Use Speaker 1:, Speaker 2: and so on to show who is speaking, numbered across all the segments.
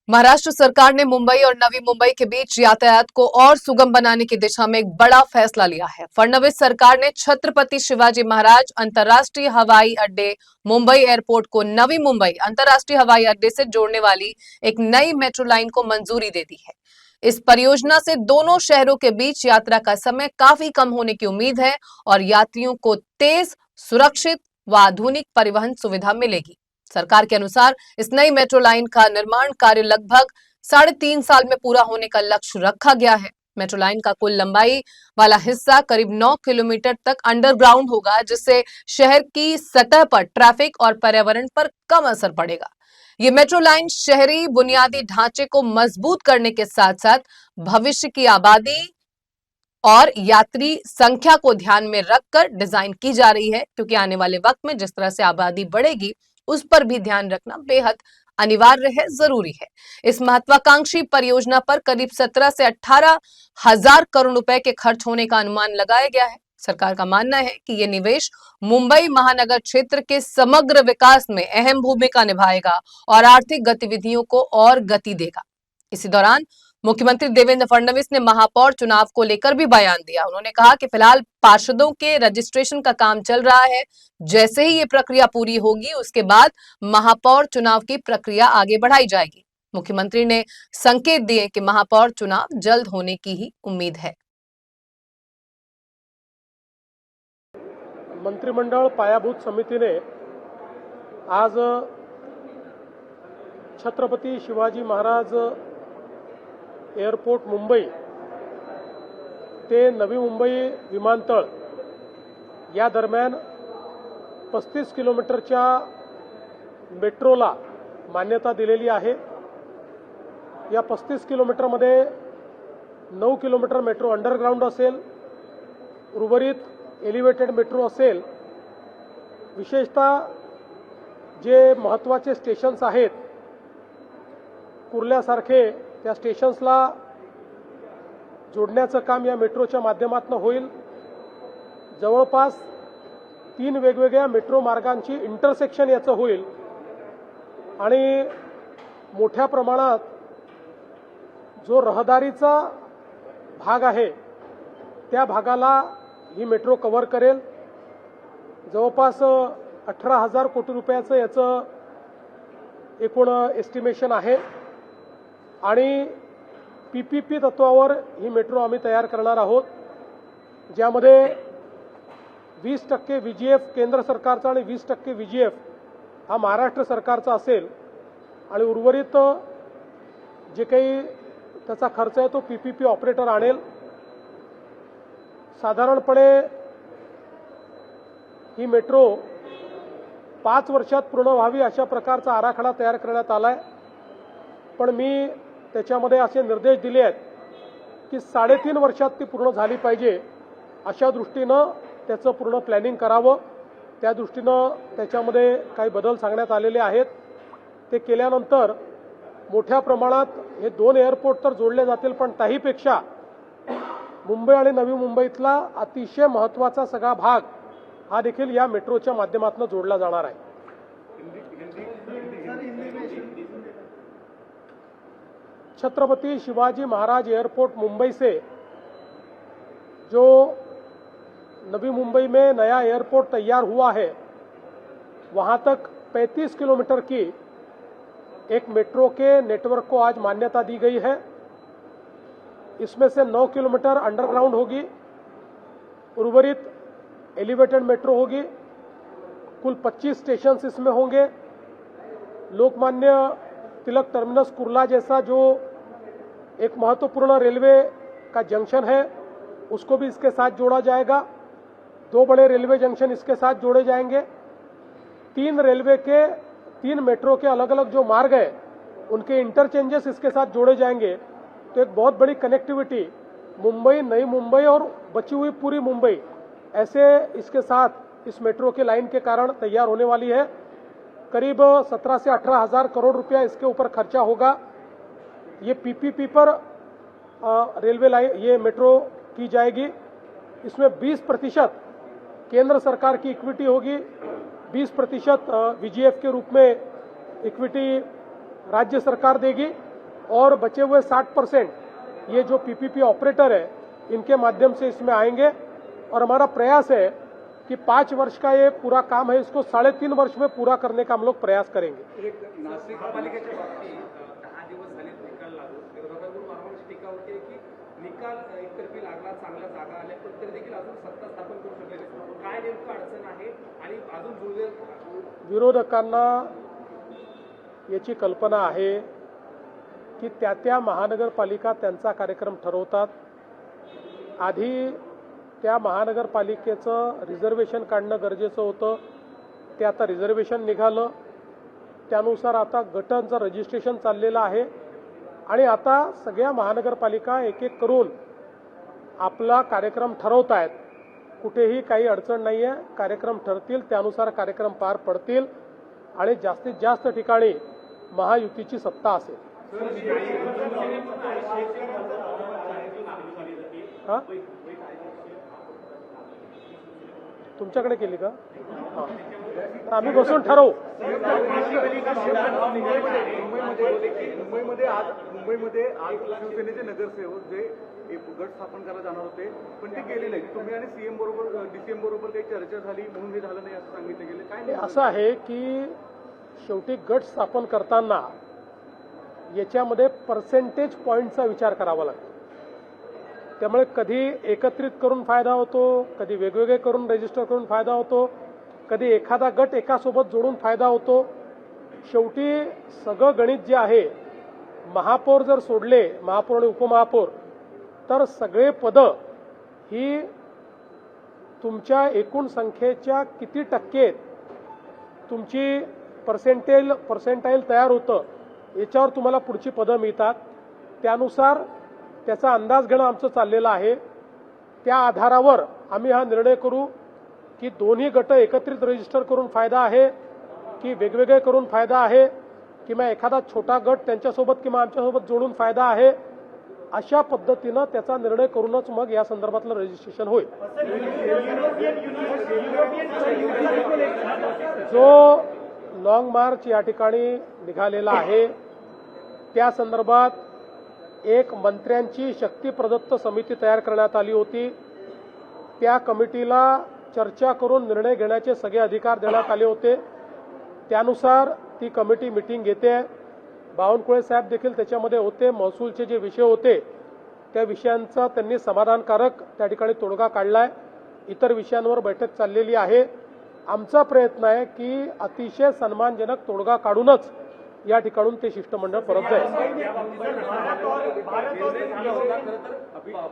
Speaker 1: महाराष्ट्र सरकार ने मुंबई और नवी मुंबई के बीच यातायात को और सुगम बनाने की दिशा में एक बड़ा फैसला लिया है। फडणवीस सरकार ने छत्रपति शिवाजी महाराज अंतर्राष्ट्रीय हवाई अड्डे मुंबई एयरपोर्ट को नवी मुंबई अंतर्राष्ट्रीय हवाई अड्डे से जोड़ने वाली एक नई मेट्रो लाइन को मंजूरी दे दी है। इस परियोजना से दोनों शहरों के बीच यात्रा का समय काफी कम होने की उम्मीद है और यात्रियों को तेज, सुरक्षित व आधुनिक परिवहन सुविधा मिलेगी। सरकार के अनुसार इस नई मेट्रो लाइन का निर्माण कार्य लगभग 3.5 साल में पूरा होने का लक्ष्य रखा गया है। मेट्रो लाइन का कुल लंबाई वाला हिस्सा करीब 9 किलोमीटर तक अंडरग्राउंड होगा, जिससे शहर की सतह पर ट्रैफिक और पर्यावरण पर कम असर पड़ेगा। ये मेट्रो लाइन शहरी बुनियादी ढांचे को मजबूत करने के साथ साथ भविष्य की आबादी और यात्री संख्या को ध्यान में रखकर डिजाइन की जा रही है, क्योंकि आने वाले वक्त में जिस तरह से आबादी बढ़ेगी उस पर भी ध्यान रखना बेहद अनिवार्य है, जरूरी है। इस महत्वाकांक्षी परियोजना पर करीब 17 से 18 हजार करोड़ रुपए के खर्च होने का अनुमान लगाया गया है। सरकार का मानना है कि यह निवेश मुंबई महानगर क्षेत्र के समग्र विकास में अहम भूमिका निभाएगा और आर्थिक गतिविधियों को और गति देगा। इसी दौरान मुख्यमंत्री देवेंद्र फडणवीस ने महापौर चुनाव को लेकर भी बयान दिया। उन्होंने कहा कि फिलहाल पार्षदों के रजिस्ट्रेशन का काम चल रहा है। जैसे ही ये प्रक्रिया पूरी होगी उसके बाद महापौर चुनाव की प्रक्रिया आगे बढ़ाई जाएगी। मुख्यमंत्री ने संकेत दिए कि महापौर चुनाव जल्द होने की ही उम्मीद है।
Speaker 2: मंत्रिमंडळ पायाभूत समितीने आज छत्रपती शिवाजी महाराज एअरपोर्ट मुंबई ते नवी मुंबई विमानतळ या दरम्यान 35 किलोमीटरच्या मेट्रोला मान्यता दिलेली आहे। या 35 किलोमीटरमध्ये 9 किलोमीटर मेट्रो अंडरग्राउंड असेल, उर्वरित एलिव्हेटेड मेट्रो असेल। विशेषतः जे महत्त्वाचे स्टेशन्स आहेत, कुर्ल्यासारखे त्या स्टेशन्सला जोडण्याचं काम या मेट्रोच्या माध्यमातून होईल। जवळपास 3 वेगवेगळ्या मेट्रो मार्गांची इंटरसेक्शन याचं होईल आणि मोठ्या प्रमाणात जो रहदारीचा भाग आहे त्या भागाला ही मेट्रो कव्हर करेल। जवळपास 18,000 कोटी रुपयाचं याचं एकूण एस्टिमेशन आहे आणि पीपीपी तत्वावर ही मेट्रो आम्ही तयार करणार आहोत, ज्यामध्ये 20% व्हीजीएफ केंद्र सरकारचा आणि 20% व्हीजीएफ हा महाराष्ट्र सरकारचा असेल आणि उर्वरित जे काही त्याचा खर्च आहे तो पीपीपी ऑपरेटर आणेल। साधारणपणे ही मेट्रो 5 वर्षात पूर्ण व्हावी अशा प्रकारचा आराखडा तयार करण्यात आलाय। पण मी त्याच्यामध्ये असे निर्देश दिले आहेत की 3.5 वर्षात ती पूर्ण झाली पाहिजे, अशा दृष्टीनं त्याचं पूर्ण प्लॅनिंग करावं। त्या दृष्टीनं त्याच्यामध्ये काही बदल सांगण्यात आलेले आहेत। ते केल्यानंतर मोठ्या प्रमाणात हे 2 एअरपोर्ट तर जोडले जातील, पण त्याहीपेक्षा मुंबई आणि नवी मुंबईतला अतिशय महत्त्वाचा सगळा भाग हा देखील या मेट्रोच्या माध्यमातून जोडला जाणार आहे। छत्रपति शिवाजी महाराज एयरपोर्ट मुंबई से जो नवी मुंबई में नया एयरपोर्ट तैयार हुआ है, वहां तक 35 किलोमीटर की एक मेट्रो के नेटवर्क को आज मान्यता दी गई है। इसमें से 9 किलोमीटर अंडरग्राउंड होगी, उर्वरित एलिवेटेड मेट्रो होगी। कुल 25 स्टेशंस इसमें होंगे। लोकमान्य तिलक टर्मिनस कुर्ला जैसा जो एक महत्वपूर्ण रेलवे का जंक्शन है उसको भी इसके साथ जोड़ा जाएगा। 2 बड़े रेलवे जंक्शन इसके साथ जोड़े जाएंगे। 3 मेट्रो के अलग अलग जो मार्ग है उनके इंटरचेंजेस इसके साथ जोड़े जाएंगे। तो एक बहुत बड़ी कनेक्टिविटी मुंबई, नई मुंबई और बची हुई पूरी मुंबई ऐसे इसके साथ इस मेट्रो की लाइन के कारण तैयार होने वाली है। करीब 17 से 18 हजार करोड़ रुपया इसके ऊपर खर्चा होगा। ये पीपीपी पर रेलवे लाइन ये मेट्रो की जाएगी। इसमें 20% केंद्र सरकार की इक्विटी होगी, 20% वीजीएफ के रूप में इक्विटी राज्य सरकार देगी और बचे हुए 60% ये जो पीपीपी ऑपरेटर है इनके माध्यम से इसमें आएंगे और हमारा प्रयास है कि 5 वर्ष का ये पूरा काम है इसको 3.5 वर्ष में पूरा करने का हम लोग प्रयास करेंगे।
Speaker 3: नाशिक महापालिकेच्या बाबतीत 10 दिवस झाले निकाल लागू विरोधकांकडून वारंवार टीका होते की निकाल एकतर्फी लागला, चांगल्या जागा आल्या पण तरी देखील अजून सत्ता स्थापन करू शकले नाही। काय नेमकं अडचण आहे आणि अजून जुळवेल?
Speaker 2: विरोधकांना याची कल्पना आहे की त्या महानगरपालिका त्यांचा कार्यक्रम ठरवतात। आधी त्या महानगरपालिकेचं रिझर्वेशन काढणं गरजेचं होतं, ते आता रिझर्वेशन निघालं, त्यानुसार आता गटांचं रजिस्ट्रेशन चाललेलं आहे आणि आता सगळ्या महानगरपालिका एक एक करून आपला कार्यक्रम ठरवत आहेत। कुठेही काही अडचण नाही आहे, कार्यक्रम ठरतील त्यानुसार कार्यक्रम पार पडतील आणि जास्तीत जास्त ठिकाणी महायुतीची सत्ता असेल। हां तुमच्याकडे केली का? हां आम्ही बसून ठरवू।
Speaker 4: मुंबईमध्ये आज शिवसेनेचे नगरसेवक जे गट स्थापन करायला जाणार होते पण ते गेले नाही। तुम्ही आणि सीएम बरोबर डीसीएम बरोबर काही चर्चा झाली म्हणून हे झालं नाही असं सांगितलं गेलं, काय नाही?
Speaker 2: असं आहे की शेवटी गट स्थापन करताना याच्यामध्ये पर्सेंटेज पॉईंटचा विचार करावा लागतो। त्यामुळे कधी एकत्रित करून फायदा होतो, कधी वेगवेगळे करून रजिस्टर करून फायदा होतो, कधी एखादा गट एकासोबत जोडून फायदा होतो। शेवटी सगळं गणित जे आहे, महापौर जर सोडले, महापौर आणि उपमहापौर, तर सगळे पदं ही तुमच्या एकूण संख्येच्या किती टक्के तुमची पर्सेंटाईल तयार होतं याच्यावर तुम्हाला पुढची पदं मिळतात। त्यानुसार त्याचा अंदाज घेणं आमचं चाललेलं आहे। त्या आधारावर आम्ही हा निर्णय करू की दोन्ही गट एकत्रित रजिस्टर करून फायदा आहे की वेगवेगळे करून फायदा आहे किंवा एखादा छोटा गट त्यांच्यासोबत किंवा आमच्यासोबत जोडून फायदा आहे। अशा पद्धतीनं त्याचा निर्णय करूनच मग या संदर्भातलं रजिस्ट्रेशन होईल। जो लॉंग मार्च या ठिकाणी निघालेला आहे त्या संदर्भात एक मंत्र्यांची शक्ती प्रदत्त समिती तयार करण्यात आली होती। त्या कमिटीला चर्चा करून निर्णय घेण्याचे सगळे अधिकार देण्यात आले होते। त्यानुसार ती कमिटी मीटिंग घेते। बावनकुळे साहेब देखील त्याच्यामध्ये होते। महसूलचे जे विषय होते त्या विषयांचा त्यांनी समाधानकारक त्या ठिकाणी तोडगा काढलाय। इतर विषयांवर बैठक चाललेली आहे। आमचा प्रयत्न आहे की अतिशय सन्मानजनक तोडगा काढूनच या ठिकाणून ते शिष्टमंडळ परत जाईल।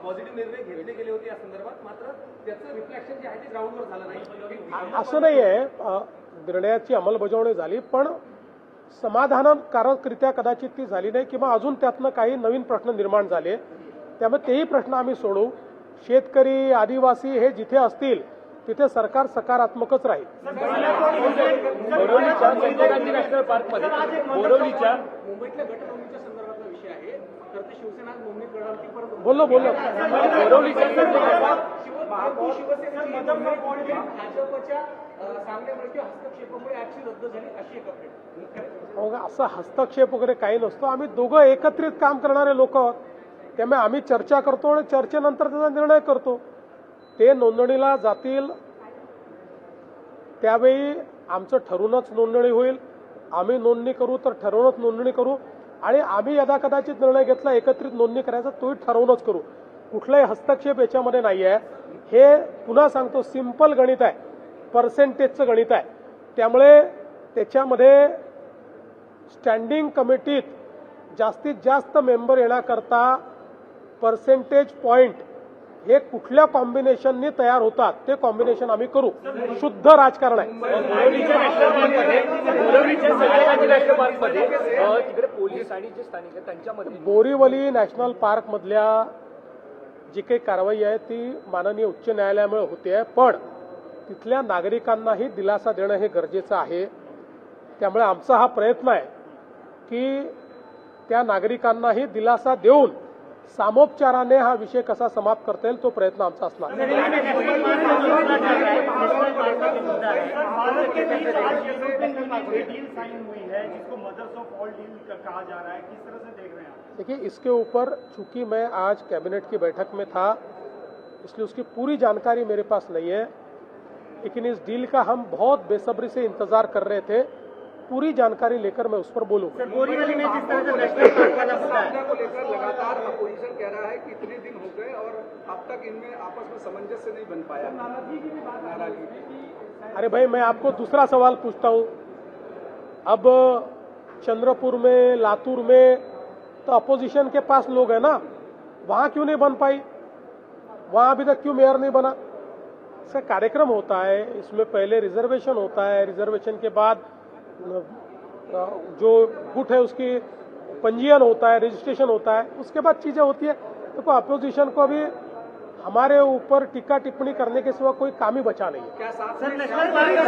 Speaker 3: पॉझिटिव्ह निर्णय घेतले गेले होते या संदर्भात, मात्र त्याचं रिफ्लेक्शन जे आहे ते ग्राउंडवर झालं नाही।
Speaker 2: असं नाही आहे, निर्णयाची अंमलबजावणी झाली पण समाधानकारकरित्या कदाचित ती झाली नाही किंवा अजून त्यातनं काही नवीन प्रश्न निर्माण झाले। त्यामुळे तेही प्रश्न आम्ही सोडवू। शेतकरी, आदिवासी हे जिथे असतील तिथे सरकार सकारात्मकच राहील।
Speaker 3: नॅशनल पार्कमध्ये बोरवलीच्या मुंबईतल्या गटनोंदणीच्या संदर्भातला विषय आहे, तर ते शिवसेना नोंदणी करणार ती परत
Speaker 2: बोललो
Speaker 3: बोरवलीच्या भाजपच्या सांगण्यामुळे किंवा हस्तक्षेपामुळे ऍक्शन रद्द झाली अशी एक अपडेट।
Speaker 2: असा हस्तक्षेप वगैरे काही नसतो। आम्ही दोघं एकत्रित काम करणारे लोक आहोत, त्यामुळे आम्ही चर्चा करतो आणि चर्चेनंतर त्याचा निर्णय करतो। ते नोंदणीला जातील त्यावेळी आमचं ठरूनच नोंदणी होईल। आम्ही नोंदणी करू तर ठरवूनच नोंदणी करू आणि आम्ही यदा कदाचित निर्णय घेतला एकत्रित नोंदणी करायचा तोही ठरवूनच करू। कुठलाही हस्तक्षेप याच्यामध्ये नाही आहे। हे पुन्हा सांगतो सिंपल गणित आहे, पर्सेंटेजचं गणित आहे। त्यामुळे त्याच्यामध्ये स्टँडिंग कमिटीत जास्तीत जास्त मेंबर येण्याकरता पर्सेंटेज पॉइंट हे कुठल्या कॉम्बिनेशननी तयार होतात ते कॉम्बिनेशन आम्ही करू। शुद्ध राजकारण आहे। बोरीवली नॅशनल पार्क मधल्या जी काही कारवाई आहे ती माननीय उच्च न्यायालयामुळे होते, पण तिथल्या नागरिकांनाही दिलासा देणं हे गरजेचं आहे। त्यामुळे आमचा हा प्रयत्न आहे की त्या नागरिकांनाही दिलासा देऊन सामोपचाराने हा विषय कसा समाप्त करता येईल तो प्रयत्न आमचा असणार।
Speaker 5: डील साइन हुई है जिसको मदर्स ऑफ ऑल डील कहा जा रहा है, किस तरह से देख रहे हैं आप?
Speaker 2: देखिए, इसके ऊपर चूंकि मैं आज कैबिनेट की बैठक में था, इसलिए उसकी पूरी जानकारी मेरे पास नहीं है, लेकिन इस डील का हम बहुत बेसब्री से इंतजार कर रहे थे। पूरी जानकारी लेकर मैं उस पर बोलूंगा।
Speaker 5: बोरीवली में जिस तरह से नेशनल पार्क का मुद्दा है,
Speaker 6: को लेकर लगातार अपोजिशन कह रहा है कि इतने दिन हो गए और अब तक इनमें आपस में सामंजस्य नहीं बन पाया। नाराजगी।
Speaker 2: अरे भाई, मैं आपको दूसरा सवाल पूछता हूं। अब चंद्रपुर में, लातूर में तो अपोजिशन के पास लोग हैं ना, वहां क्यों नहीं बन पाई? वहां अभी तक क्यों मेयर नहीं बना? इसका कार्यक्रम होता है, इसमें पहले रिजर्वेशन होता है, रिजर्वेशन के बाद जो गुट है उसकी पंजीयन होता है, रजिस्ट्रेशन होता है, उसके बाद चीजें होती है। देखो, अपोजिशन को अभी हमारे ऊपर टीका टिप्पणी करने के सिवा कोई काम ही बचा नहीं है।
Speaker 6: क्या साथ
Speaker 5: सर नेशनल पार्क